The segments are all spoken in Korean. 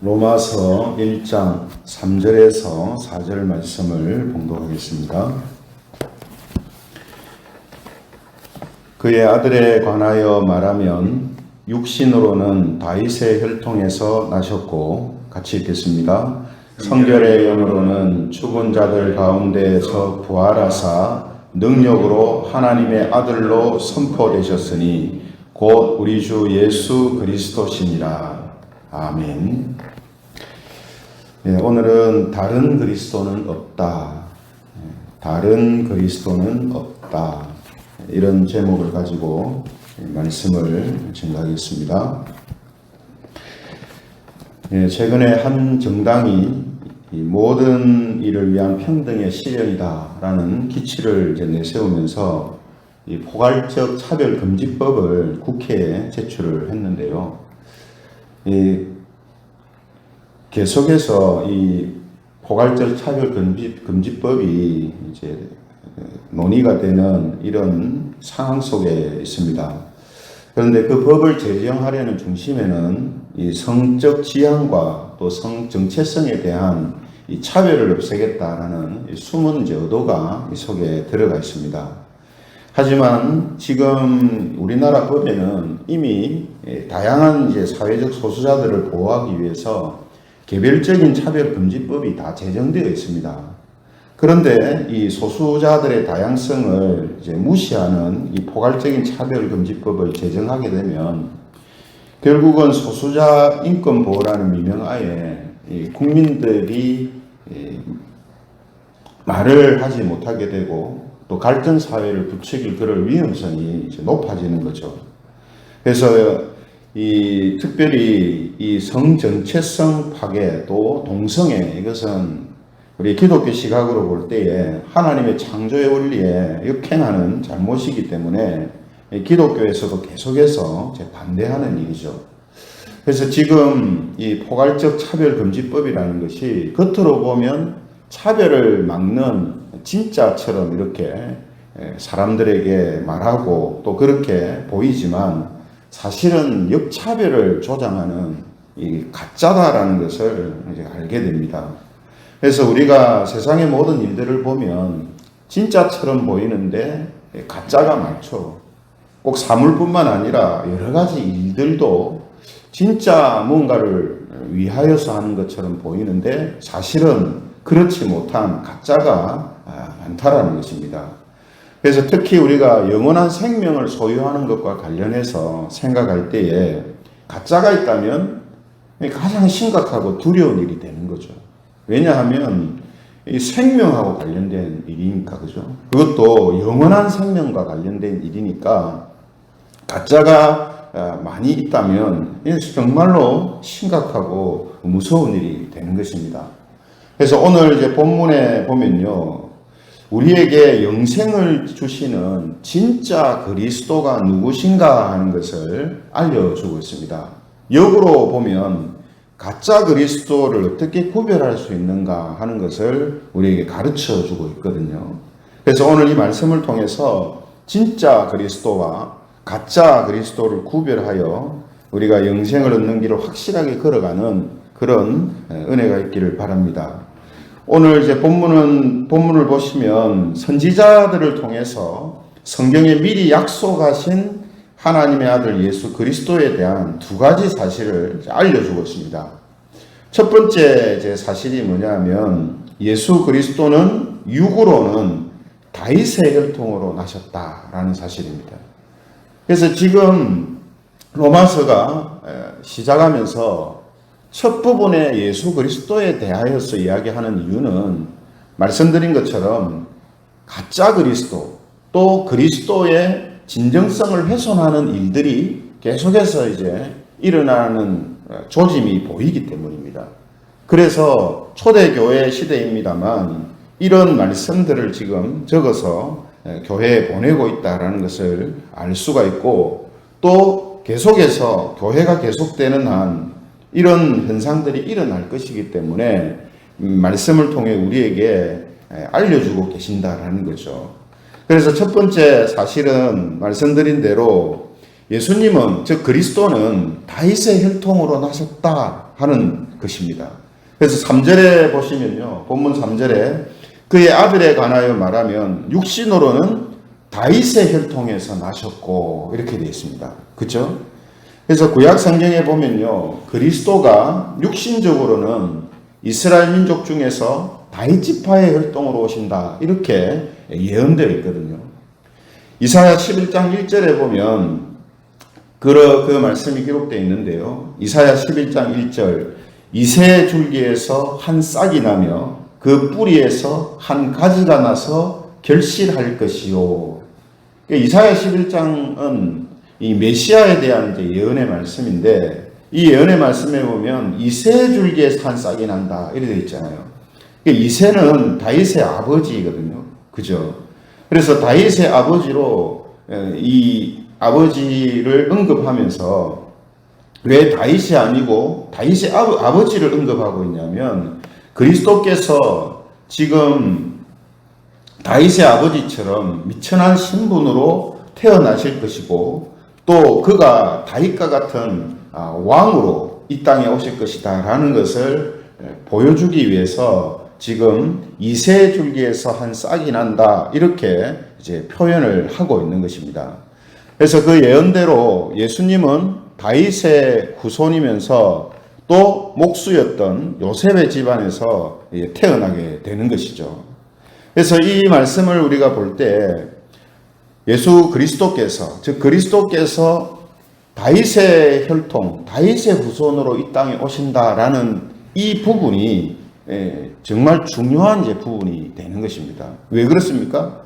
로마서 1장 3절에서 4절 말씀을 봉독하겠습니다. 그의 아들에 관하여 말하면 육신으로는 다윗의 혈통에서 나셨고, 같이 읽겠습니다. 성결의 영으로는 죽은 자들 가운데에서 부활하사 능력으로 하나님의 아들로 선포되셨으니 곧 우리 주 예수 그리스도시니라. 아멘. 오늘은 다른 그리스도는 없다. 다른 그리스도는 없다. 이런 제목을 가지고 말씀을 전하겠습니다. 최근에 한 정당이 모든 일을 위한 평등의 실현이다라는 기치를 내세우면서 이 포괄적 차별금지법을 국회에 제출을 했는데요. 계속해서 이 포괄적 차별금지법이 이제 논의가 되는 이런 상황 속에 있습니다. 그런데 그 법을 제정하려는 중심에는 이 성적 지향과 또 성 정체성에 대한 이 차별을 없애겠다라는 이 숨은 이제 의도가 이 속에 들어가 있습니다. 하지만 지금 우리나라 법에는 이미 다양한 이제 사회적 소수자들을 보호하기 위해서 개별적인 차별금지법이 다 제정되어 있습니다. 그런데 이 소수자들의 다양성을 이제 무시하는 이 포괄적인 차별금지법을 제정하게 되면 결국은 소수자 인권 보호라는 미명하에 국민들이 말을 하지 못하게 되고 또 갈등 사회를 부추길 그럴 위험성이 이제 높아지는 거죠. 그래서 특별히 이 성정체성 파괴 또 동성애, 이것은 우리 기독교 시각으로 볼 때에 하나님의 창조의 원리에 역행하는 잘못이기 때문에 기독교에서도 계속해서 반대하는 일이죠. 그래서 지금 이 포괄적 차별금지법이라는 것이 겉으로 보면 차별을 막는 진짜처럼 이렇게 사람들에게 말하고 또 그렇게 보이지만 사실은 역차별을 조장하는 이 가짜다라는 것을 이제 알게 됩니다. 그래서 우리가 세상의 모든 일들을 보면 진짜처럼 보이는데 가짜가 많죠. 꼭 사물뿐만 아니라 여러 가지 일들도 진짜 뭔가를 위하여서 하는 것처럼 보이는데 사실은 그렇지 못한 가짜가 많다라는 것입니다. 그래서 특히 우리가 영원한 생명을 소유하는 것과 관련해서 생각할 때에 가짜가 있다면 가장 심각하고 두려운 일이 되는 거죠. 왜냐하면 이 생명하고 관련된 일이니까, 그죠? 그것도 영원한 생명과 관련된 일이니까 가짜가 많이 있다면 정말로 심각하고 무서운 일이 되는 것입니다. 그래서 오늘 이제 본문에 보면요, 우리에게 영생을 주시는 진짜 그리스도가 누구신가 하는 것을 알려주고 있습니다. 역으로 보면 가짜 그리스도를 어떻게 구별할 수 있는가 하는 것을 우리에게 가르쳐 주고 있거든요. 그래서 오늘 이 말씀을 통해서 진짜 그리스도와 가짜 그리스도를 구별하여 우리가 영생을 얻는 길을 확실하게 걸어가는 그런 은혜가 있기를 바랍니다. 오늘 이제 본문을 보시면 선지자들을 통해서 성경에 미리 약속하신 하나님의 아들 예수 그리스도에 대한 두 가지 사실을 알려주고 있습니다. 첫 번째 이제 사실이 뭐냐면 예수 그리스도는 육으로는 다윗의 혈통으로 나셨다라는 사실입니다. 그래서 지금 로마서가 시작하면서 첫 부분에 예수 그리스도에 대하여서 이야기하는 이유는 말씀드린 것처럼 가짜 그리스도 또 그리스도의 진정성을 훼손하는 일들이 계속해서 이제 일어나는 조짐이 보이기 때문입니다. 그래서 초대교회 시대입니다만 이런 말씀들을 지금 적어서 교회에 보내고 있다는 것을 알 수가 있고 또 계속해서 교회가 계속되는 한 이런 현상들이 일어날 것이기 때문에 말씀을 통해 우리에게 알려주고 계신다라는 거죠. 그래서 첫 번째 사실은 말씀드린 대로 예수님은 즉 그리스도는 다윗의 혈통으로 나셨다 하는 것입니다. 그래서 3절에 보시면요. 본문 3절에 그의 아들에 관하여 말하면 육신으로는 다윗의 혈통에서 나셨고 이렇게 되어 있습니다. 그렇죠? 그래서 구약 성경에 보면요. 그리스도가 육신적으로는 이스라엘 민족 중에서 다윗 지파의 혈통으로 오신다. 이렇게 예언되어 있거든요. 이사야 11장 1절에 보면 그 말씀이 기록되어 있는데요. 이사야 11장 1절 이새 줄기에서 한 싹이 나며 그 뿌리에서 한 가지가 나서 결실할 것이요. 이사야 11장은 이 메시아에 대한 이제 예언의 말씀인데 이 예언의 말씀에 보면 이새 줄기에서 한 싹이 난다 이렇게 되어 있잖아요. 이새는 다윗의 아버지거든요. 그죠? 그래서 다윗의 아버지로 이 아버지를 언급하면서 왜 다윗이 아니고 다윗의 아버지를 언급하고 있냐면 그리스도께서 지금 다윗의 아버지처럼 미천한 신분으로 태어나실 것이고 또 그가 다윗과 같은 왕으로 이 땅에 오실 것이다 라는 것을 보여주기 위해서 지금 이새 줄기에서 한 싹이 난다 이렇게 이제 표현을 하고 있는 것입니다. 그래서 그 예언대로 예수님은 다윗의 후손이면서 또 목수였던 요셉의 집안에서 태어나게 되는 것이죠. 그래서 이 말씀을 우리가 볼 때 예수 그리스도께서 즉 그리스도께서 다윗의 혈통, 다윗의 후손으로 이 땅에 오신다라는 이 부분이 정말 중요한 부분이 되는 것입니다. 왜 그렇습니까?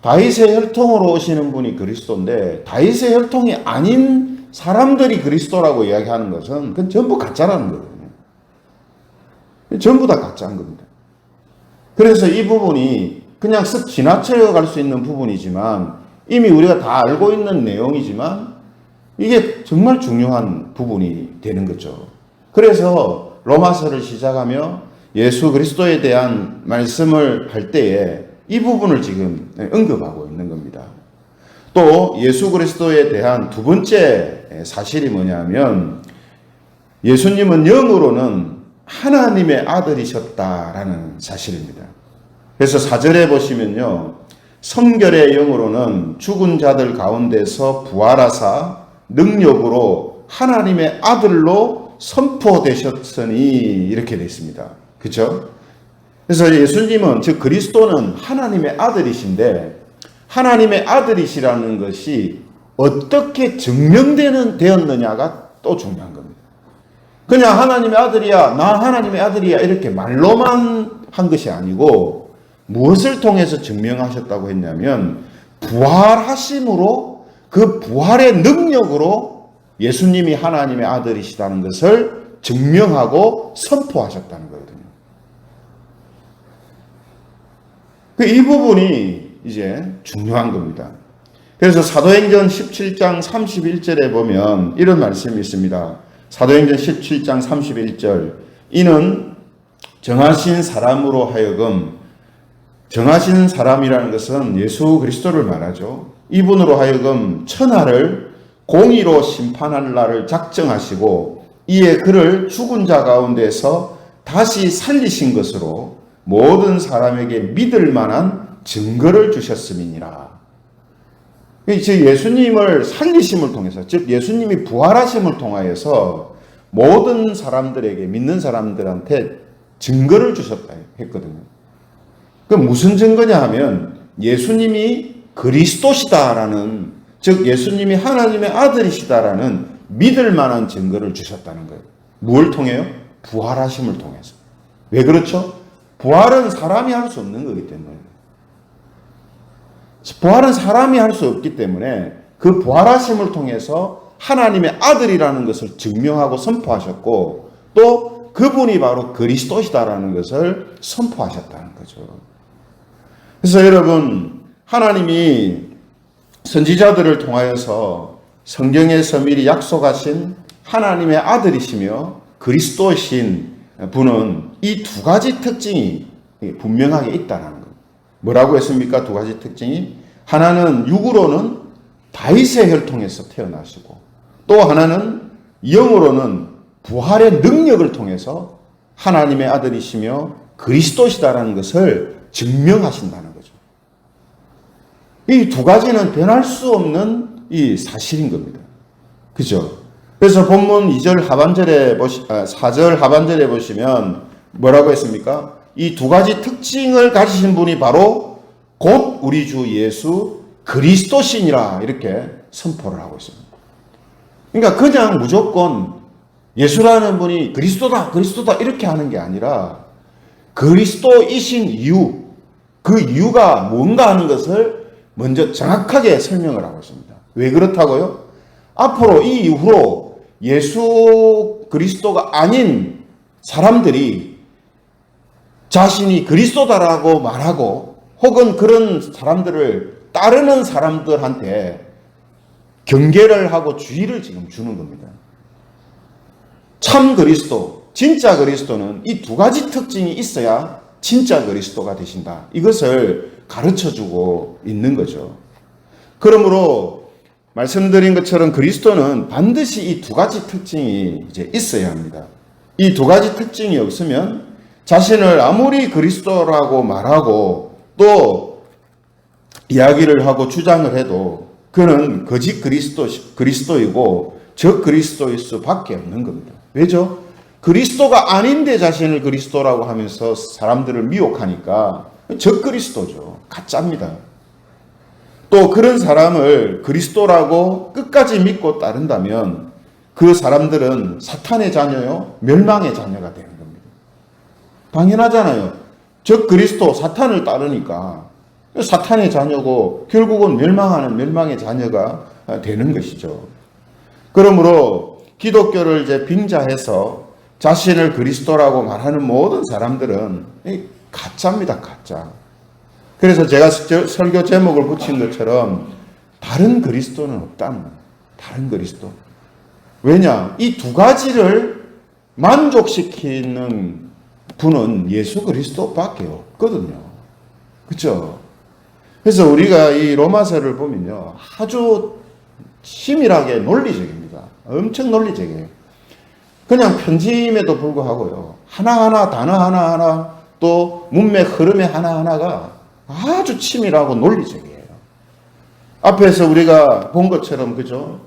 다윗의 혈통으로 오시는 분이 그리스도인데 다윗의 혈통이 아닌 사람들이 그리스도라고 이야기하는 것은 그건 전부 가짜라는 거거든요. 전부 다 가짜인 겁니다. 그래서 이 부분이 그냥 쓱 지나쳐 갈 수 있는 부분이지만 이미 우리가 다 알고 있는 내용이지만 이게 정말 중요한 부분이 되는 거죠. 그래서 로마서를 시작하며 예수 그리스도에 대한 말씀을 할 때에 이 부분을 지금 언급하고 있는 겁니다. 또 예수 그리스도에 대한 두 번째 사실이 뭐냐면 예수님은 영으로는 하나님의 아들이셨다라는 사실입니다. 그래서 4절에 보시면요. 성결의 영으로는 죽은 자들 가운데서 부활하사 능력으로 하나님의 아들로 선포되셨으니 이렇게 되어 있습니다. 그렇죠? 그래서 예수님은 즉 그리스도는 하나님의 아들이신데 하나님의 아들이시라는 것이 어떻게 되었느냐가 또 중요한 겁니다. 그냥 하나님의 아들이야, 나 하나님의 아들이야 이렇게 말로만 한 것이 아니고 무엇을 통해서 증명하셨다고 했냐면 부활하심으로 그 부활의 능력으로 예수님이 하나님의 아들이시다는 것을 증명하고 선포하셨다는 거거든요. 이 부분이 이제 중요한 겁니다. 그래서 사도행전 17장 31절에 보면 이런 말씀이 있습니다. 사도행전 17장 31절 이는 정하신 사람으로 하여금 정하신 사람이라는 것은 예수 그리스도를 말하죠. 이분으로 하여금 천하를 공의로 심판할 날을 작정하시고 이에 그를 죽은 자 가운데서 다시 살리신 것으로 모든 사람에게 믿을 만한 증거를 주셨음이니라. 즉 예수님을 살리심을 통해서 즉 예수님이 부활하심을 통하여서 모든 사람들에게 믿는 사람들한테 증거를 주셨다 했거든요. 그 무슨 증거냐 하면 예수님이 그리스도시다라는 즉 예수님이 하나님의 아들이시다라는 믿을 만한 증거를 주셨다는 거예요. 뭘 통해요? 부활하심을 통해서. 왜 그렇죠? 부활은 사람이 할 수 없는 거기 때문에. 부활은 사람이 할 수 없기 때문에 그 부활하심을 통해서 하나님의 아들이라는 것을 증명하고 선포하셨고 또 그분이 바로 그리스도시다라는 것을 선포하셨다는 거죠. 그래서 여러분 하나님이 선지자들을 통하여서 성경에서 미리 약속하신 하나님의 아들이시며 그리스도이신 분은 이 두 가지 특징이 분명하게 있다는 겁니다. 뭐라고 했습니까? 두 가지 특징이 하나는 육으로는 다윗의 혈통에서 태어나시고 또 하나는 영으로는 부활의 능력을 통해서 하나님의 아들이시며 그리스도시다라는 것을 증명하신다는 거죠. 이 두 가지는 변할 수 없는 이 사실인 겁니다. 그죠? 그래서 본문 4절 하반절에 보시면 뭐라고 했습니까? 이 두 가지 특징을 가지신 분이 바로 곧 우리 주 예수 그리스도시니라 이렇게 선포를 하고 있습니다. 그러니까 그냥 무조건 예수라는 분이 그리스도다 이렇게 하는 게 아니라 그리스도이신 이유, 그 이유가 뭔가 하는 것을 먼저 정확하게 설명을 하고 있습니다. 왜 그렇다고요? 앞으로 이 이후로 예수 그리스도가 아닌 사람들이 자신이 그리스도다라고 말하고 혹은 그런 사람들을 따르는 사람들한테 경계를 하고 주의를 지금 주는 겁니다. 참 그리스도, 진짜 그리스도는 이 두 가지 특징이 있어야 진짜 그리스도가 되신다. 이것을 가르쳐주고 있는 거죠. 그러므로 말씀드린 것처럼 그리스도는 반드시 이 두 가지 특징이 이제 있어야 합니다. 이 두 가지 특징이 없으면 자신을 아무리 그리스도라고 말하고 또 이야기를 하고 주장을 해도 그는 거짓 그리스도이고 적 그리스도일 수밖에 없는 겁니다. 왜죠? 그리스도가 아닌데 자신을 그리스도라고 하면서 사람들을 미혹하니까 적 그리스도죠. 가짜입니다. 또 그런 사람을 그리스도라고 끝까지 믿고 따른다면 그 사람들은 사탄의 자녀요, 멸망의 자녀가 되는 겁니다. 당연하잖아요. 적 그리스도, 사탄을 따르니까 사탄의 자녀고 결국은 멸망의 자녀가 되는 것이죠. 그러므로 기독교를 이제 빙자해서 자신을 그리스도라고 말하는 모든 사람들은 가짜입니다, 가짜. 그래서 제가 설교 제목을 붙인 것처럼 다른 그리스도는 없다는 거예요. 다른 그리스도. 왜냐? 이 두 가지를 만족시키는 분은 예수 그리스도밖에 없거든요. 그렇죠? 그래서 우리가 이 로마서를 보면요, 아주 치밀하게 논리적입니다. 엄청 논리적이에요. 그냥 편지임에도 불구하고요, 하나하나 단어 하나하나 또 문맥 흐름의 하나하나가 아주 치밀하고 논리적이에요. 앞에서 우리가 본 것처럼, 그죠?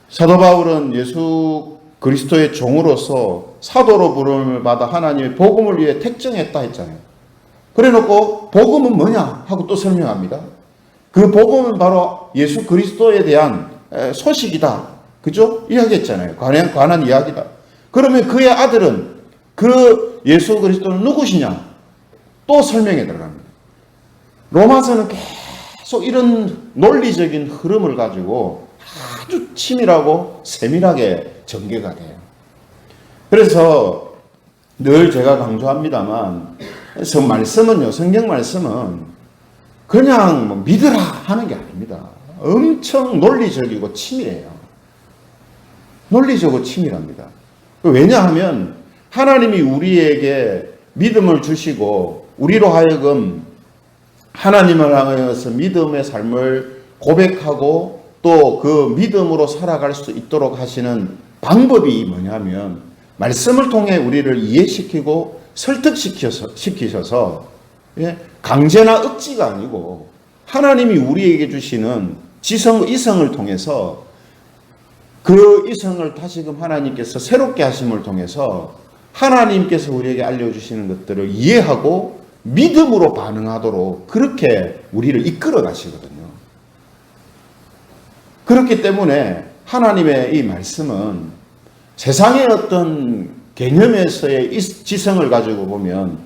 사도 바울은 예수 그리스도의 종으로서 사도로 부름을 받아 하나님의 복음을 위해 택정했다 했잖아요. 그래 놓고 복음은 뭐냐 하고 또 설명합니다. 그 복음은 바로 예수 그리스도에 대한 소식이다. 그죠? 이야기했잖아요. 관한 이야기다. 그러면 그의 아들은 그 예수 그리스도는 누구시냐? 또 설명에 들어갑니다. 로마서는 계속 이런 논리적인 흐름을 가지고 아주 치밀하고 세밀하게 전개가 돼요. 그래서 늘 제가 강조합니다만, 말씀은요, 성경 말씀은 그냥 믿으라 하는 게 아닙니다. 엄청 논리적이고 치밀해요. 논리적이고 치밀합니다. 왜냐하면 하나님이 우리에게 믿음을 주시고 우리로 하여금 하나님을 향해서 믿음의 삶을 고백하고 또 그 믿음으로 살아갈 수 있도록 하시는 방법이 뭐냐면 말씀을 통해 우리를 이해시키고 설득시키셔서 강제나 억지가 아니고 하나님이 우리에게 주시는 이성을 통해서 그 이성을 다시금 하나님께서 새롭게 하심을 통해서 하나님께서 우리에게 알려주시는 것들을 이해하고 믿음으로 반응하도록 그렇게 우리를 이끌어 가시거든요. 그렇기 때문에 하나님의 이 말씀은 세상의 어떤 개념에서의 지성을 가지고 보면,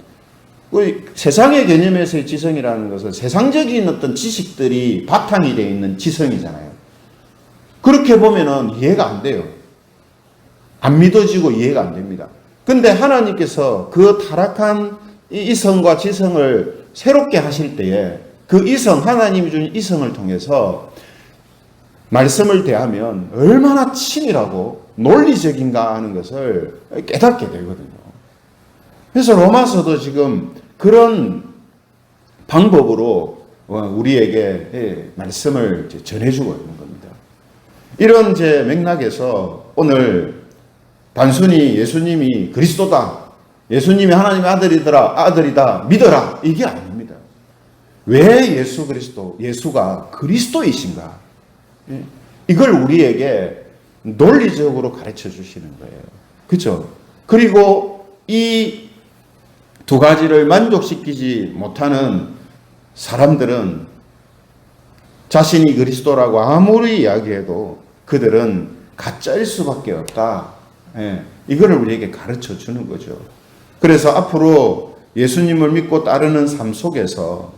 세상의 개념에서의 지성이라는 것은 세상적인 어떤 지식들이 바탕이 되어 있는 지성이잖아요. 그렇게 보면은 이해가 안 돼요. 안 믿어지고 이해가 안 됩니다. 근데 하나님께서 그 타락한 이성과 지성을 새롭게 하실 때에 그 이성, 하나님이 준 이성을 통해서 말씀을 대하면 얼마나 치밀하고 논리적인가 하는 것을 깨닫게 되거든요. 그래서 로마서도 지금 그런 방법으로 우리에게 말씀을 전해주고 있는 겁니다. 이런 맥락에서 오늘 단순히 예수님이 그리스도다, 예수님이 하나님의 아들이다 믿어라, 이게 아닙니다. 왜 예수 그리스도, 예수가 그리스도이신가? 이걸 우리에게 논리적으로 가르쳐 주시는 거예요. 그렇죠? 그리고 이 두 가지를 만족시키지 못하는 사람들은 자신이 그리스도라고 아무리 이야기해도 그들은 가짜일 수밖에 없다. 이거를 우리에게 가르쳐 주는 거죠. 그래서 앞으로 예수님을 믿고 따르는 삶 속에서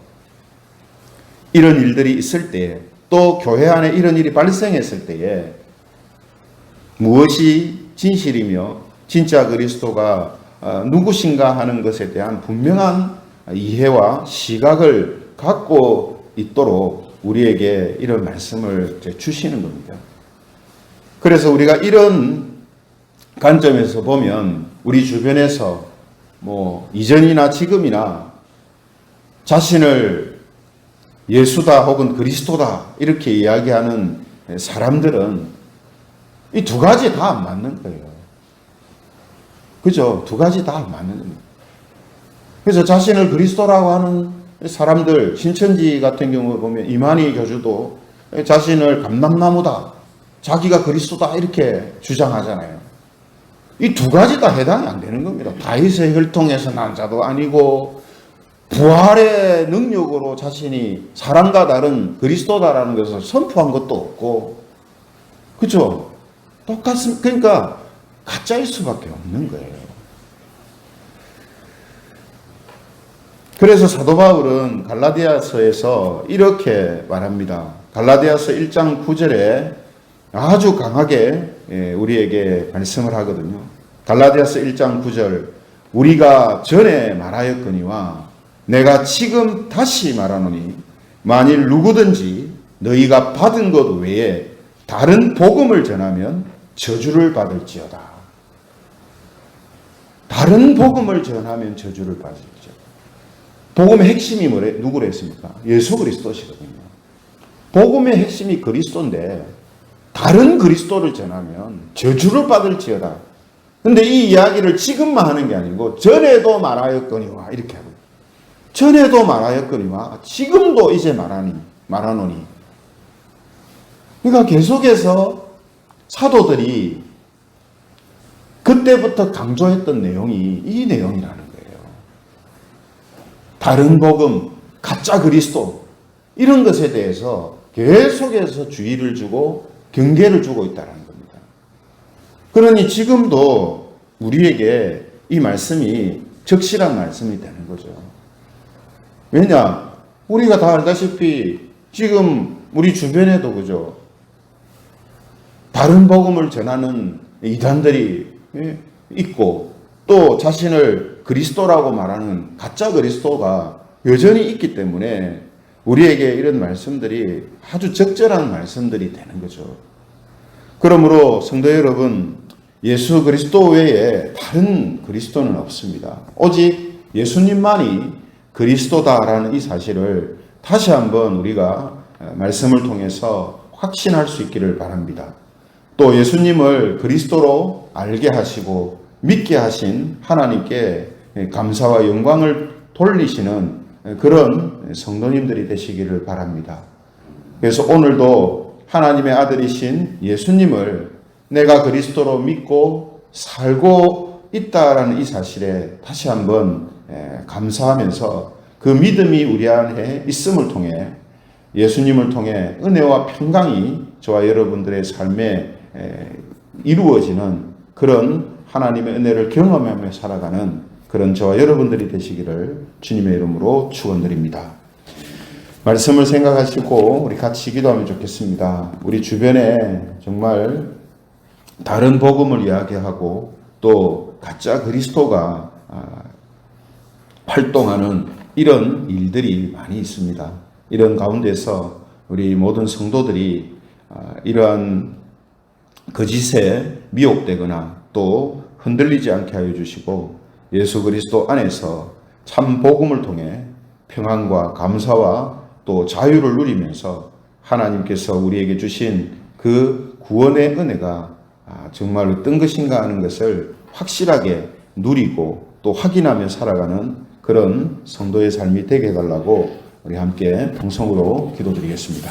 이런 일들이 있을 때, 또 교회 안에 이런 일이 발생했을 때에 무엇이 진실이며 진짜 그리스도가 누구신가 하는 것에 대한 분명한 이해와 시각을 갖고 있도록 우리에게 이런 말씀을 주시는 겁니다. 그래서 우리가 이런 관점에서 보면 우리 주변에서 이전이나 지금이나 자신을 예수다 혹은 그리스도다 이렇게 이야기하는 사람들은 이 두 가지 다 안 맞는 거예요. 그죠? 두 가지 다 안 맞는 겁니다. 그래서 자신을 그리스도라고 하는 사람들, 신천지 같은 경우 보면 이만희 교주도 자신을 감람나무다, 자기가 그리스도다 이렇게 주장하잖아요. 이 두 가지 다 해당이 안 되는 겁니다. 다윗의 혈통에서 난 자도 아니고 부활의 능력으로 자신이 사람과 다른 그리스도다라는 것을 선포한 것도 없고, 그렇죠? 똑같습니다. 그러니까 가짜일 수밖에 없는 거예요. 그래서 사도 바울은 갈라디아서에서 이렇게 말합니다. 갈라디아서 1장 9절에 아주 강하게 우리에게 말씀을 하거든요. 갈라디아서 1장 9절, 우리가 전에 말하였거니와 내가 지금 다시 말하노니 만일 누구든지 너희가 받은 것 외에 다른 복음을 전하면 저주를 받을지어다. 다른 복음을 전하면 저주를 받을지어다. 복음의 핵심이 누구로 했습니까? 예수 그리스도시거든요. 복음의 핵심이 그리스도인데 다른 그리스도를 전하면 저주를 받을지어다. 근데 이 이야기를 지금만 하는 게 아니고 전에도 말하였거니와 이렇게 하고, 전에도 말하였거니와 지금도 이제 말하노니. 그러니까 계속해서 사도들이 그때부터 강조했던 내용이 이 내용이라는 거예요. 다른 복음, 가짜 그리스도 이런 것에 대해서 계속해서 주의를 주고 경계를 주고 있다는 겁니다. 그러니 지금도 우리에게 이 말씀이 적실한 말씀이 되는 거죠. 왜냐? 우리가 다 알다시피 지금 우리 주변에도 그죠? 다른 복음을 전하는 이단들이 있고 또 자신을 그리스도라고 말하는 가짜 그리스도가 여전히 있기 때문에 우리에게 이런 말씀들이 아주 적절한 말씀들이 되는 거죠. 그러므로 성도 여러분, 예수 그리스도 외에 다른 그리스도는 없습니다. 오직 예수님만이 그리스도다라는 이 사실을 다시 한번 우리가 말씀을 통해서 확신할 수 있기를 바랍니다. 또 예수님을 그리스도로 알게 하시고 믿게 하신 하나님께 감사와 영광을 돌리시는 그런 성도님들이 되시기를 바랍니다. 그래서 오늘도 하나님의 아들이신 예수님을 내가 그리스도로 믿고 살고 있다라는 이 사실에 다시 한번 감사하면서 그 믿음이 우리 안에 있음을 통해 예수님을 통해 은혜와 평강이 저와 여러분들의 삶에 이루어지는 그런 하나님의 은혜를 경험하며 살아가는 그런 저와 여러분들이 되시기를 주님의 이름으로 축원드립니다. 말씀을 생각하시고 우리 같이 기도하면 좋겠습니다. 우리 주변에 정말 다른 복음을 이야기하고 또 가짜 그리스도가 활동하는 이런 일들이 많이 있습니다. 이런 가운데서 우리 모든 성도들이 이러한 거짓에 미혹되거나 또 흔들리지 않게 하여 주시고 예수 그리스도 안에서 참 복음을 통해 평안과 감사와 또 자유를 누리면서 하나님께서 우리에게 주신 그 구원의 은혜가 정말로 뜬 것인가 하는 것을 확실하게 누리고 또 확인하며 살아가는 그런 성도의 삶이 되게 해달라고 우리 함께 통성으로 기도드리겠습니다.